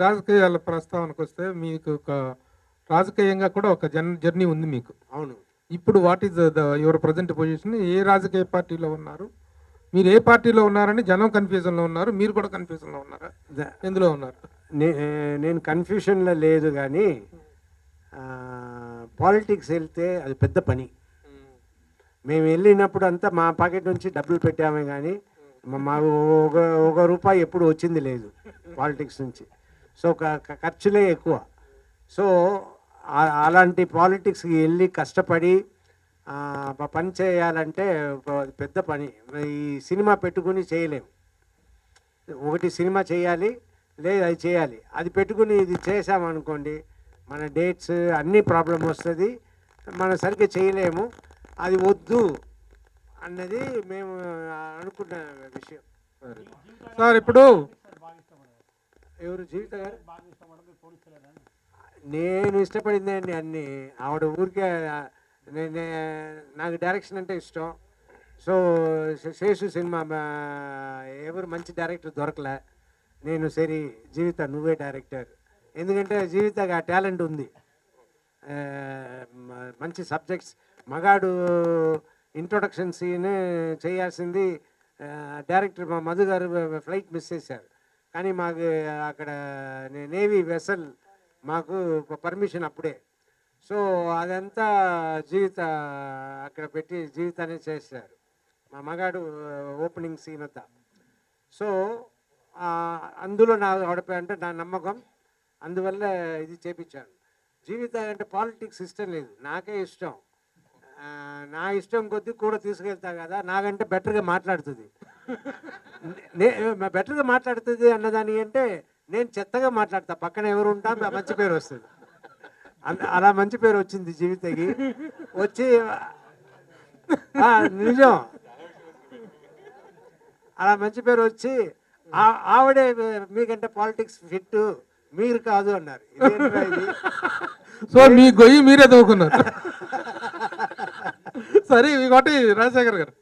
రాజకీయాల ప్రస్తావనకు వస్తే మీకు ఒక రాజకీయంగా కూడా ఒక జర్నీ ఉంది మీకు. అవును. ఇప్పుడు what is your present position? ఏ రాజకీయ పార్టీలో ఉన్నారు? మీరు ఏ పార్టీలో ఉన్నారని జనం కన్ఫ్యూజన్లో ఉన్నారు, మీరు కూడా కన్ఫ్యూజన్లో ఉన్నారా? ఎందులో ఉన్నారు? నేను కన్ఫ్యూషన్లో లేదు, కానీ పాలిటిక్స్ వెళ్తే అది పెద్ద పని. మేము వెళ్ళినప్పుడు అంతా మా పాకెట్ నుంచి డబ్బులు పెట్టామే, కానీ మాకు ఒక రూపాయి ఎప్పుడు వచ్చింది లేదు పాలిటిక్స్ నుంచి. సో ఖర్చులే ఎక్కువ. సో అలాంటి పాలిటిక్స్కి వెళ్ళి కష్టపడి పని చేయాలంటే పెద్ద పని. ఈ సినిమా పెట్టుకుని చేయలేము. ఒకటి సినిమా చేయాలి, లేదు అది చేయాలి. అది పెట్టుకుని ఇది చేసామనుకోండి, మన డేట్స్ అన్నీ ప్రాబ్లం వస్తుంది, మనం సరిగ్గా చేయలేము. అది వద్దు అన్నది మేము అనుకున్న విషయం. సార్ ఇప్పుడు ఎవరు జీవిత గారు నేను ఇష్టపడిందే అండి అన్నీ. ఆవిడ ఊరికే నాకు డైరెక్షన్ అంటే ఇష్టం. సో శేషు సినిమా ఎవరు మంచి డైరెక్టర్ దొరకలే. నేను సరే జీవిత నువ్వే డైరెక్టర్, ఎందుకంటే జీవితగా ఆ టాలెంట్ ఉంది, మంచి సబ్జెక్ట్స్. మగాడు ఇంట్రొడక్షన్ సీన్ చేయాల్సింది డైరెక్టర్ మా మధు గారు ఫ్లైట్ మిస్ చేశారు. కానీ మాకు అక్కడ నేవీ వెసల్ మాకు పర్మిషన్ అప్పుడే. సో అదంతా జీవిత అక్కడ పెట్టి జీవితాన్ని చేశారు, మా మగాడు ఓపెనింగ్ సీన్ అంతా. సో అందులో నా అంటే నా నమ్మకం, అందువల్ల ఇది చేపించాను. జీవిత అంటే పాలిటిక్స్ ఇష్టం లేదు, నాకే ఇష్టం. నా ఇష్టం కొద్దీ కూడా తీసుకెళ్తా కదా, నాకంటే బెటర్గా మాట్లాడుతుంది. బెటర్గా మాట్లాడుతుంది అన్నదాని అంటే నేను చెత్తగా మాట్లాడతా, పక్కన ఎవరు ఉంటా మంచి పేరు వస్తుంది. అలా మంచి పేరు వచ్చింది జీవితకి. వచ్చి నిజం, అలా మంచి పేరు వచ్చి ఆవిడే మీకంటే పాలిటిక్స్ ఫిట్, మీరు కాదు అన్నారు. ఇది సో మీ గొయ్యి మీరే తవ్వుకున్నారు. సరే ఇంకోటి రాజశేఖర్ గారు,